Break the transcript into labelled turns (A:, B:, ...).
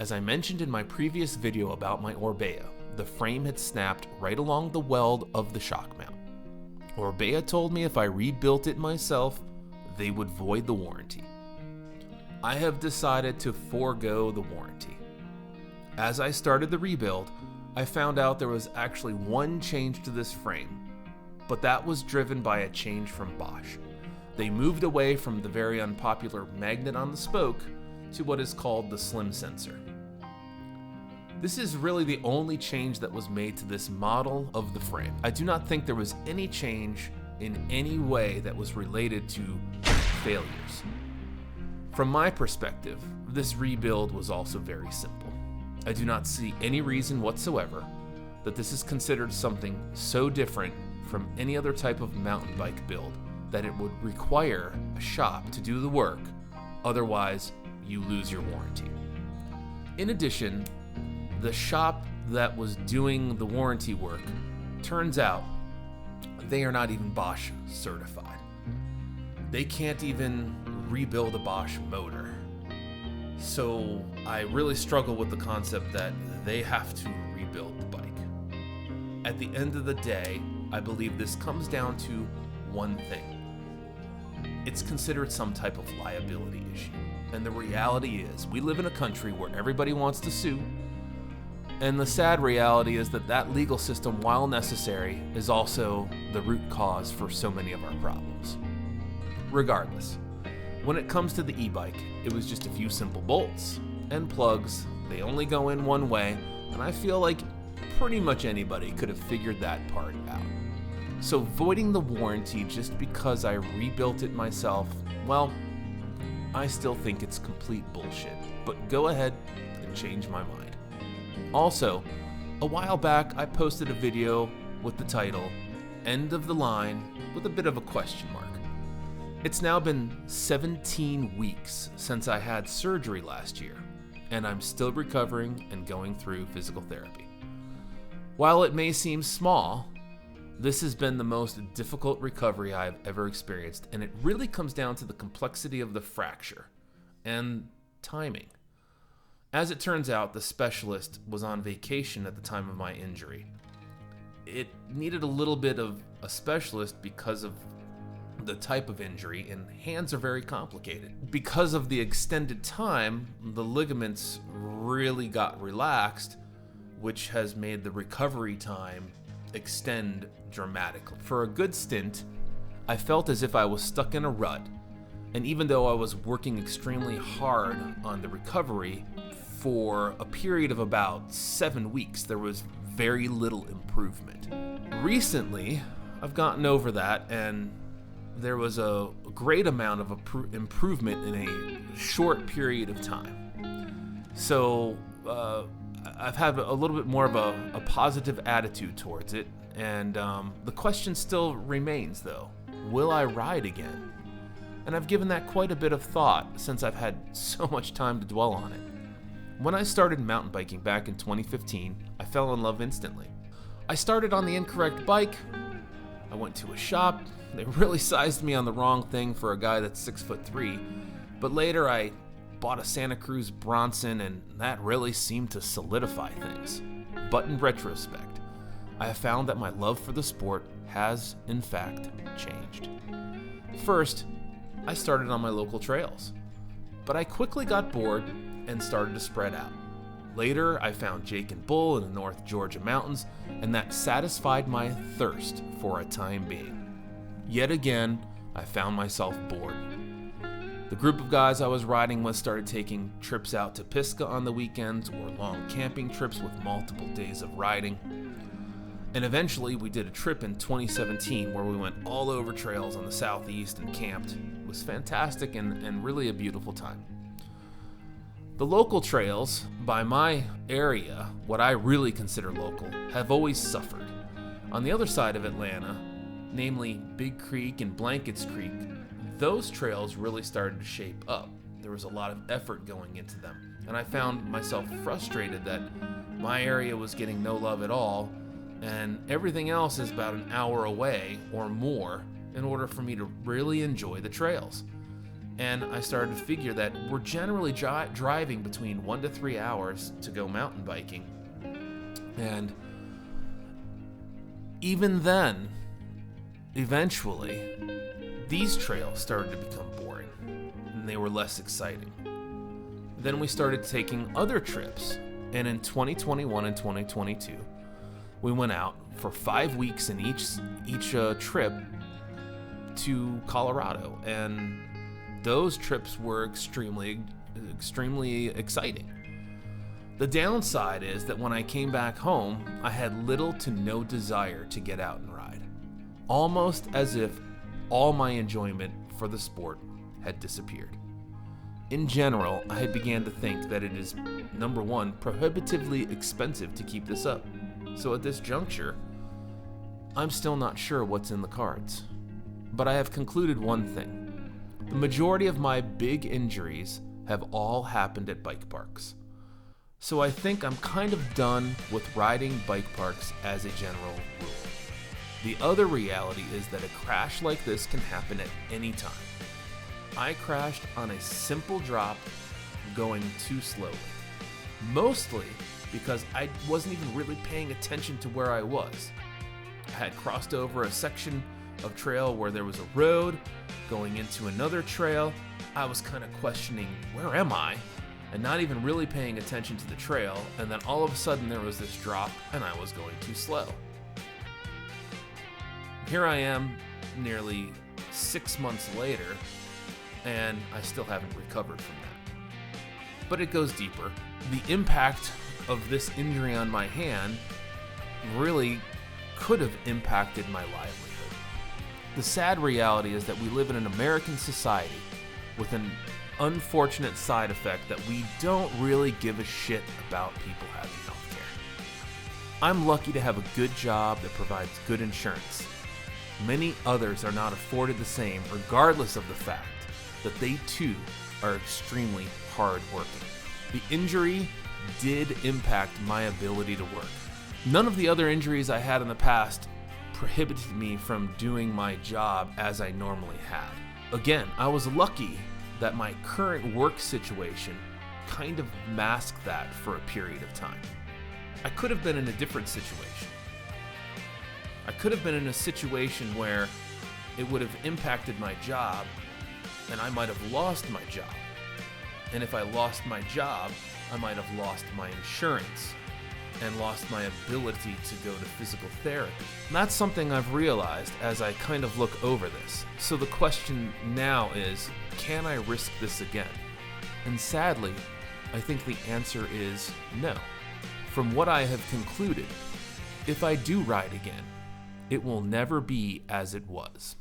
A: As I mentioned in my previous video about my Orbea, the frame had snapped right along the weld of the shock mount. Orbea told me if I rebuilt it myself, they would void the warranty. I have decided to forego the warranty. As I started the rebuild, I found out there was actually one change to this frame, but that was driven by a change from Bosch. They moved away from the very unpopular magnet on the spoke to what is called the slim sensor. This is really the only change that was made to this model of the frame. I do not think there was any change in any way that was related to failures. From my perspective, this rebuild was also very simple. I do not see any reason whatsoever that this is considered something so different from any other type of mountain bike build that it would require a shop to do the work, otherwise you lose your warranty. In addition, the shop that was doing the warranty work, turns out they are not even Bosch certified. They can't even rebuild a Bosch motor. So I really struggle with the concept that they have to rebuild the bike. At the end of the day, I believe this comes down to one thing. It's considered some type of liability issue. And the reality is, we live in a country where everybody wants to sue. And the sad reality is that that legal system, while necessary, is also the root cause for so many of our problems. Regardless, when it comes to the e-bike, it was just a few simple bolts and plugs. They only go in one way, and I feel like pretty much anybody could have figured that part out. So voiding the warranty just because I rebuilt it myself, well, I still think it's complete bullshit. But go ahead and change my mind. Also, a while back I posted a video with the title, End of the Line, with a bit of a question mark. It's now been 17 weeks since I had surgery last year, and I'm still recovering and going through physical therapy. While it may seem small, this has been the most difficult recovery I've ever experienced, and it really comes down to the complexity of the fracture and timing. As it turns out, the specialist was on vacation at the time of my injury. It needed a little bit of a specialist because of the type of injury, and hands are very complicated. Because of the extended time, the ligaments really got relaxed, which has made the recovery time extend dramatically. For a good stint, I felt as if I was stuck in a rut, and even though I was working extremely hard on the recovery, for a period of about 7 weeks, there was very little improvement. Recently, I've gotten over that, and there was a great amount of improvement in a short period of time. So I've had a little bit more of a positive attitude towards it, and the question still remains though, will I ride again? And I've given that quite a bit of thought since I've had so much time to dwell on it. When I started mountain biking back in 2015, I fell in love instantly. I started on the incorrect bike. I went to a shop. They really sized me on the wrong thing for a guy that's 6'3", but later I bought a Santa Cruz Bronson, and that really seemed to solidify things. But in retrospect, I have found that my love for the sport has, in fact, changed. First, I started on my local trails, but I quickly got bored and started to spread out. Later, I found Jake and Bull in the North Georgia mountains, and that satisfied my thirst for a time being. Yet again, I found myself bored. The group of guys I was riding with started taking trips out to Pisgah on the weekends or long camping trips with multiple days of riding. And eventually we did a trip in 2017 where we went all over trails on the southeast and camped. It was fantastic and really a beautiful time. The local trails by my area, what I really consider local, have always suffered. On the other side of Atlanta, namely Big Creek and Blankets Creek, those trails really started to shape up. There was a lot of effort going into them, and I found myself frustrated that my area was getting no love at all, and everything else is about an hour away or more in order for me to really enjoy the trails. And I started to figure that we're generally driving between 1 to 3 hours to go mountain biking. And even then, eventually, these trails started to become boring, and they were less exciting. Then we started taking other trips, and in 2021 and 2022, we went out for 5 weeks in each trip to Colorado, and those trips were extremely exciting. The downside is that when I came back home, I had little to no desire to get out and ride, almost as if all my enjoyment for the sport had disappeared. In general, I began to think that it is, number one, prohibitively expensive to keep this up. So at this juncture, I'm still not sure what's in the cards. But I have concluded one thing. The majority of my big injuries have all happened at bike parks. So I think I'm kind of done with riding bike parks as a general rule. The other reality is that a crash like this can happen at any time. I crashed on a simple drop going too slowly. Mostly because I wasn't even really paying attention to where I was. I had crossed over a section of trail where there was a road going into another trail. I was kind of questioning, where am I? And not even really paying attention to the trail, and then all of a sudden there was this drop and I was going too slow. Here I am nearly 6 months later, and I still haven't recovered from that. But it goes deeper. The impact of this injury on my hand really could have impacted my livelihood. The sad reality is that we live in an American society with an unfortunate side effect that we don't really give a shit about people having healthcare. I'm lucky to have a good job that provides good insurance. Many others are not afforded the same, regardless of the fact that they too are extremely hard working. The injury did impact my ability to work. None of the other injuries I had in the past prohibited me from doing my job as I normally had. Again, I was lucky that my current work situation kind of masked that for a period of time. I could have been in a different situation. I could have been in a situation where it would have impacted my job and I might have lost my job. And if I lost my job, I might have lost my insurance and lost my ability to go to physical therapy. And that's something I've realized as I kind of look over this. So the question now is, can I risk this again? And sadly, I think the answer is no. From what I have concluded, if I do ride again, it will never be as it was.